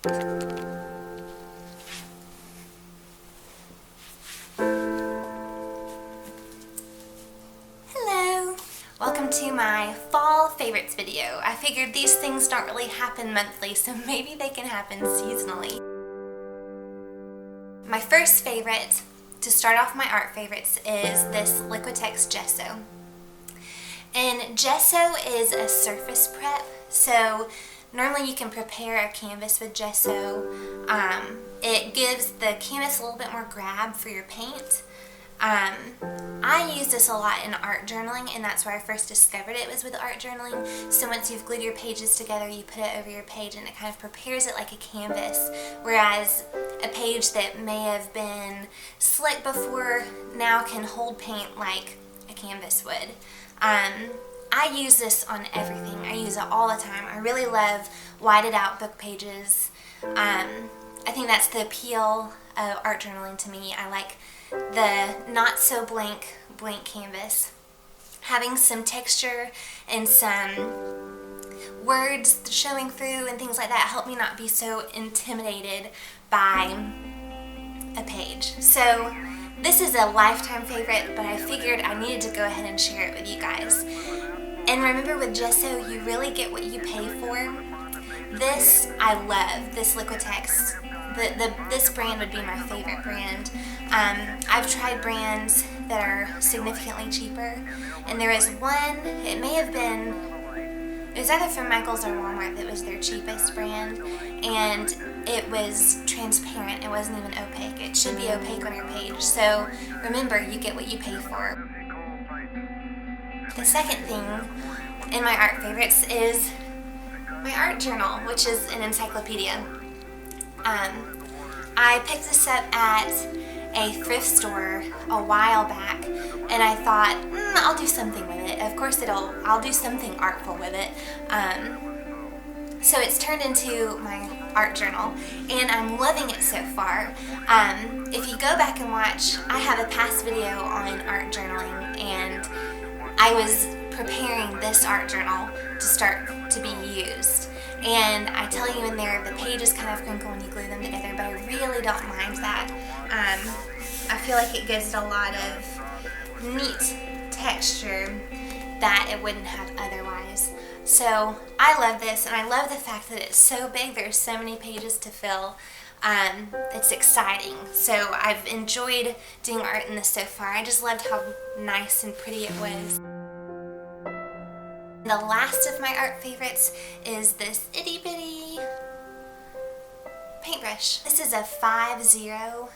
Hello! Welcome to my fall favorites video. I figured these things don't really happen monthly, so maybe they can happen seasonally. My first favorite, to start off my art favorites, is this Liquitex Gesso. And gesso is a surface prep, so normally you can prepare a canvas with gesso. It gives the canvas a little bit more grab for your paint. I use this a lot in art journaling, and that's where I first discovered it, was with art journaling. So once you've glued your pages together, you put it over your page and it kind of prepares it like a canvas, whereas a page that may have been slick before now can hold paint like a canvas would. I use this on everything. I use it all the time. I really love whited out book pages. I think that's the appeal of art journaling to me. I like the not so blank canvas. Having some texture and some words showing through and things like that help me not be so intimidated by a page. So this is a lifetime favorite, but I figured I needed to go ahead and share it with you guys. And remember, with gesso, you really get what you pay for. This, I love, this Liquitex. This brand would be my favorite brand. I've tried brands that are significantly cheaper, and there is one, it was either from Michael's or Walmart that was their cheapest brand, and it was transparent. It wasn't even opaque. It should be opaque on your page. So remember, you get what you pay for. The second thing in my art favorites is my art journal, which is an encyclopedia. I picked this up at a thrift store a while back, and I thought, I'll do something with it. Of course I'll do something artful with it. So it's turned into my art journal, and I'm loving it so far. If you go back and watch, I have a past video on art journaling, and I was preparing this art journal to start to be used. And I tell you in there, the pages kind of crinkle when you glue them together, but I really don't mind that. I feel like it gives it a lot of neat texture that it wouldn't have otherwise. So I love this, and I love the fact that it's so big. There's so many pages to fill. It's exciting. So I've enjoyed doing art in this so far. I just loved how nice and pretty it was. The last of my art favorites is this itty bitty paintbrush. This is a 5-0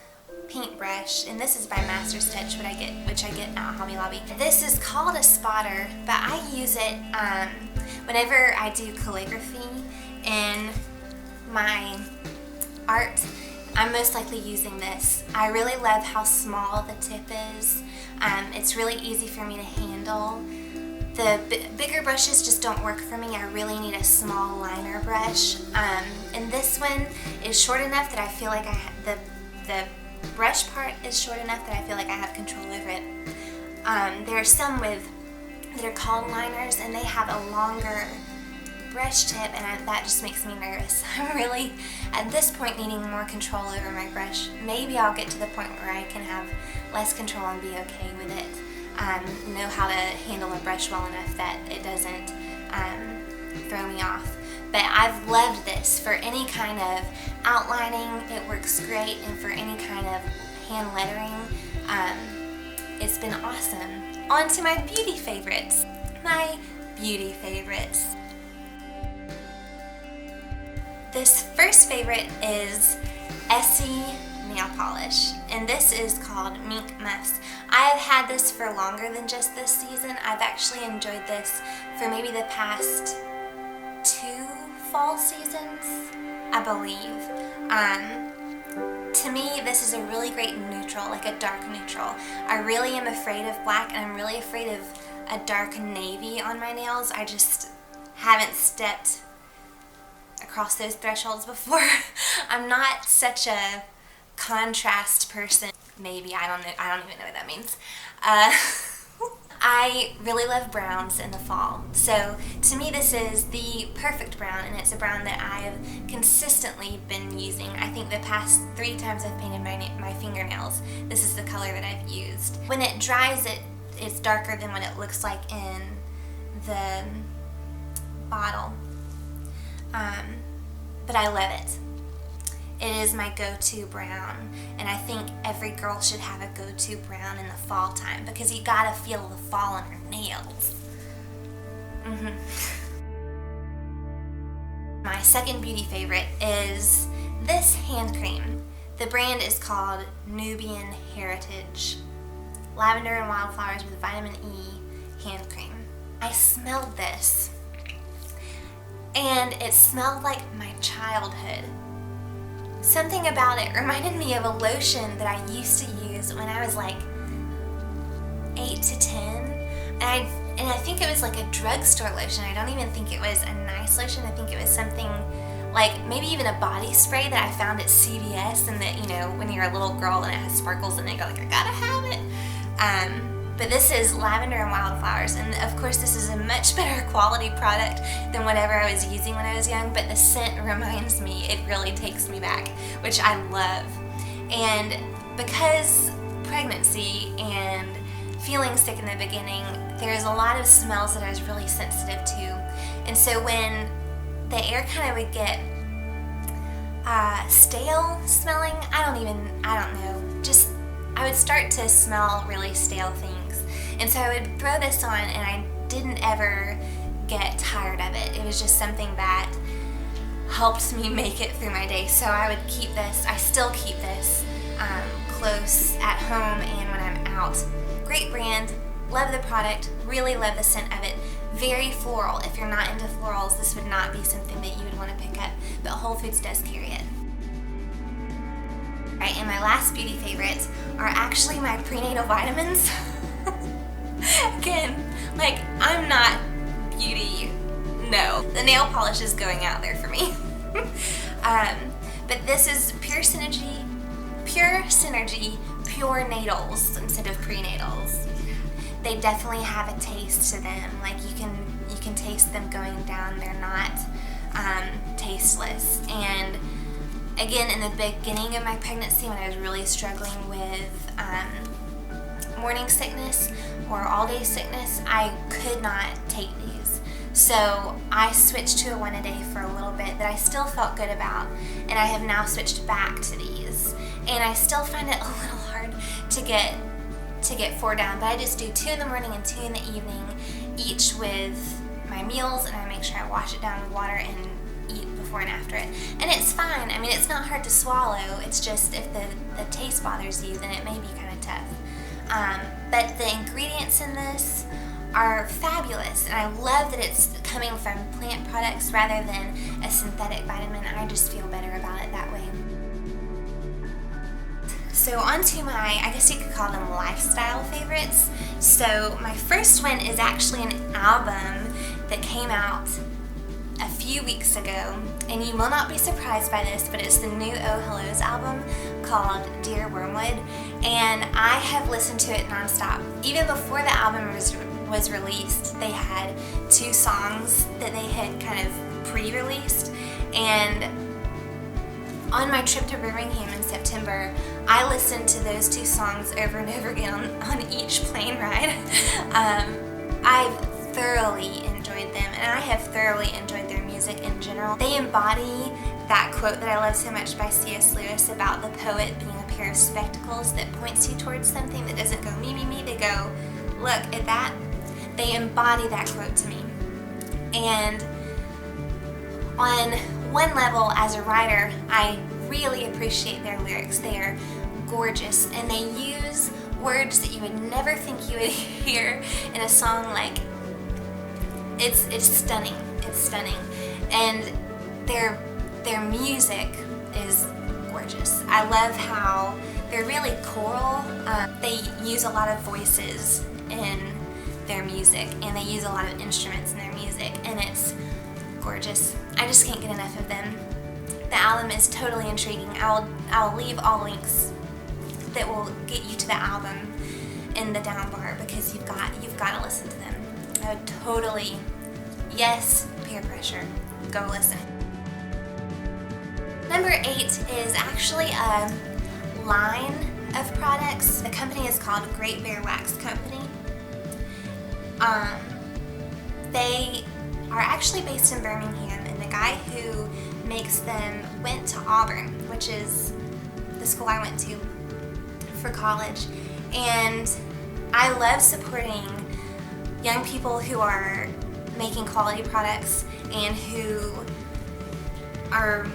paintbrush, and this is by Master's Touch, which I get at Hobby Lobby. This is called a spotter, but I use it whenever I do calligraphy in my art. I'm most likely using this. I really love how small the tip is. It's really easy for me to handle. The bigger brushes just don't work for me. I really need a small liner brush. And this one is short enough that I feel like the brush part is short enough that I feel like I have control over it. There are some that are called liners, and they have a longer brush tip, and that just makes me nervous. I'm really, at this point, needing more control over my brush. Maybe I'll get to the point where I can have less control and be okay with it. Know how to handle a brush well enough that it doesn't throw me off. But I've loved this for any kind of outlining. It works great, and for any kind of hand lettering, it's been awesome. On to my beauty favorites. My beauty favorites. This first favorite is Essie nail polish, and this is called Mink Muffs. I have had this for longer than just this season. I've actually enjoyed this for maybe the past 2 fall seasons, I believe. To me, this is a really great neutral, like a dark neutral. I really am afraid of black, and I'm really afraid of a dark navy on my nails. I just haven't stepped across those thresholds before. I'm not such a contrast person. Maybe, I don't even know what that means. I really love browns in the fall, so to me this is the perfect brown, and it's a brown that I've consistently been using. I think the past 3 times I've painted my fingernails, this is the color that I've used. When it dries, it's darker than what it looks like in the bottle, but I love it. It is my go-to brown, and I think every girl should have a go-to brown in the fall time because you gotta feel the fall on her nails. My second beauty favorite is this hand cream. The brand is called Nubian Heritage. Lavender and Wildflowers with vitamin E hand cream. I smelled this, and it smelled like my childhood. Something about it reminded me of a lotion that I used to use when I was like 8 to 10. And I think it was like a drugstore lotion. I don't even think it was a nice lotion. I think it was something like maybe even a body spray that I found at CVS, and that, you know, when you're a little girl and it has sparkles in it, you're like, I gotta have it. But this is Lavender and Wildflowers, and of course this is a much better quality product than whatever I was using when I was young, but the scent reminds me, it really takes me back, which I love. And because pregnancy and feeling sick in the beginning, there's a lot of smells that I was really sensitive to. And so when the air kind of would get stale smelling, I don't know, just I would start to smell really stale things. And so I would throw this on, and I didn't ever get tired of it. It was just something that helped me make it through my day. So I would keep this, I still keep this close at home and when I'm out. Great brand, love the product, really love the scent of it. Very floral. If you're not into florals, this would not be something that you would want to pick up, but Whole Foods does carry it. Right, and my last beauty favorites are actually my prenatal vitamins. Again, like, I'm not beauty, no. The nail polish is going out there for me. But this is Pure Synergy Purenatals instead of prenatals. They definitely have a taste to them. Like, you can taste them going down. They're not tasteless. And again, in the beginning of my pregnancy, when I was really struggling with morning sickness or all-day sickness, I could not take these. So I switched to a one a day for a little bit that I still felt good about, and I have now switched back to these. And I still find it a little hard to get 4 down, but I just do 2 in the morning and 2 in the evening, each with my meals, and I make sure I wash it down with water and eat before and after it. And it's fine. I mean, it's not hard to swallow. It's just if the taste bothers you, then it may be kind of tough. But the ingredients in this are fabulous, and I love that it's coming from plant products rather than a synthetic vitamin. I just feel better about it that way. So on to my, I guess you could call them lifestyle favorites. So my first one is actually an album that came out a few weeks ago, and you will not be surprised by this, but it's the new Oh Hellos album called Dear Wormwood, and I have listened to it nonstop. Even before the album was released, they had 2 songs that they had kind of pre-released, and on my trip to Birmingham in September, I listened to those 2 songs over and over again on each plane ride. I've thoroughly enjoyed them, and I have thoroughly enjoyed their music in general. They embody that quote that I love so much by C.S. Lewis about the poet being a pair of spectacles that points you towards something, that doesn't go me, me, me, they go, look at that. They embody that quote to me. And on one level, as a writer, I really appreciate their lyrics. They are gorgeous, and they use words that you would never think you would hear in a song. Like, it's stunning. It's stunning. And their music is gorgeous. I love how they're really choral. They use a lot of voices in their music, and they use a lot of instruments in their music, and it's gorgeous. I just can't get enough of them. The album is totally intriguing. I'll leave all links that will get you to the album in the down bar because you've got to listen to them. I would totally, yes, peer pressure, go listen. Number 8 is actually a line of products. The company is called Great Bear Wax Company. They are actually based in Birmingham, and the guy who makes them went to Auburn, which is the school I went to for college. And I love supporting young people who are making quality products and who are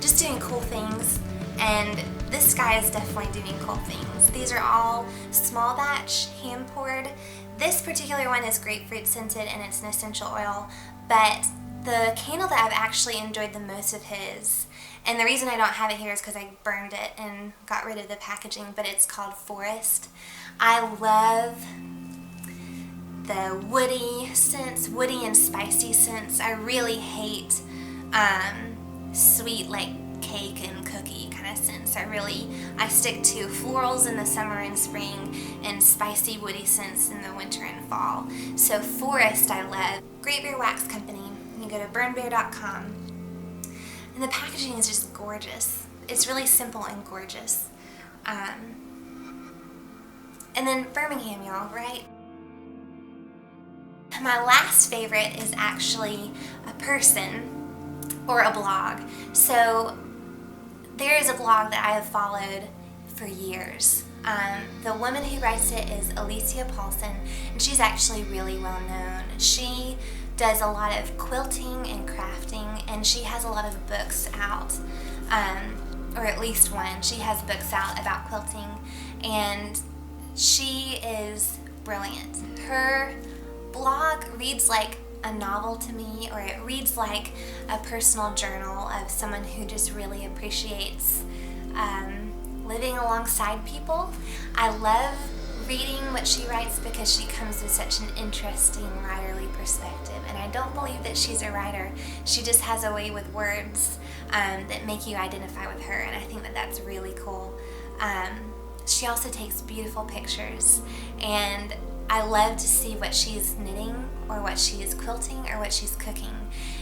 just doing cool things, and this guy is definitely doing cool things. These are all small batch, hand poured. This particular one is grapefruit scented and it's an essential oil, but the candle that I've actually enjoyed the most of his, and the reason I don't have it here is because I burned it and got rid of the packaging, but it's called Forest. I love the woody scents, woody and spicy scents. I really hate sweet like cake and cookie kind of scents. I stick to florals in the summer and spring and spicy woody scents in the winter and fall. So Forest I love. Great Bear Wax Company. You can go to burnbear.com. And the packaging is just gorgeous. It's really simple and gorgeous. And then Birmingham, y'all, right? My last favorite is actually a person or a blog. So there is a blog that I have followed for years. The woman who writes it is Alicia Paulson, and she's actually really well known. She does a lot of quilting and crafting, and she has a lot of books out, or at least one. She has books out about quilting, and she is brilliant. Her blog reads like a novel to me, or it reads like a personal journal of someone who just really appreciates living alongside people. I love reading what she writes because she comes with such an interesting writerly perspective, and I don't believe that she's a writer. She just has a way with words that make you identify with her, and I think that that's really cool. She also takes beautiful pictures, and I love to see what she's knitting or what she is quilting or what she's cooking.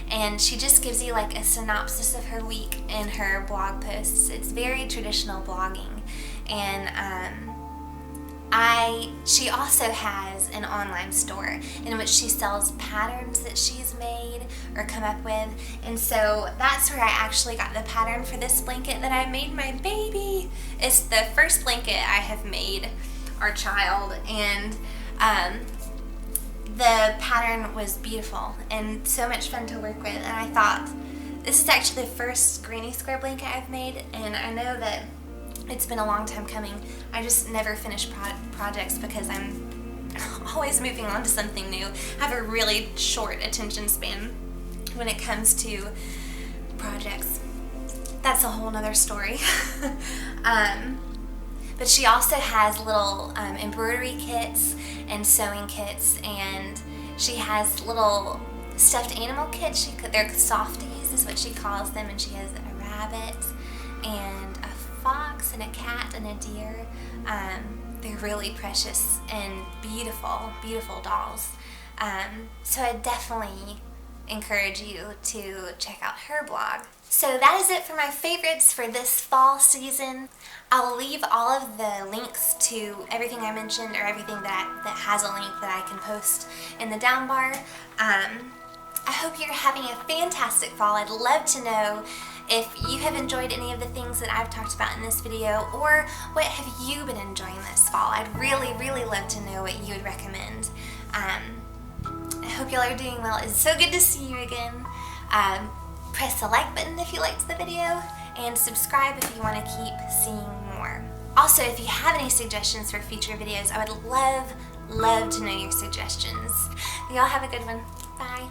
And she just gives you like a synopsis of her week in her blog posts. It's very traditional blogging. And she also has an online store in which she sells patterns that she's made or come up with. And so that's where I actually got the pattern for this blanket that I made my baby. It's the first blanket I have made our child, and the pattern was beautiful and so much fun to work with, and I thought this is actually the first granny square blanket I've made, and I know that it's been a long time coming. I just never finish projects because I'm always moving on to something new. I have a really short attention span when it comes to projects. That's a whole nother story. But she also has little embroidery kits and sewing kits, and she has little stuffed animal kits. They're softies is what she calls them, and she has a rabbit and a fox and a cat and a deer. They're really precious and beautiful, beautiful dolls. So I definitely encourage you to check out her blog. So that is it for my favorites for this fall season. I'll leave all of the links to everything I mentioned, or everything that has a link that I can post in the down bar. I hope you're having a fantastic fall. I'd love to know if you have enjoyed any of the things that I've talked about in this video, or what have you been enjoying this fall. I'd really, really love to know what you would recommend. I hope y'all are doing well. It's so good to see you again. Press the like button if you liked the video, and subscribe if you want to keep seeing more. Also, if you have any suggestions for future videos, I would love to know your suggestions. Y'all have a good one. Bye.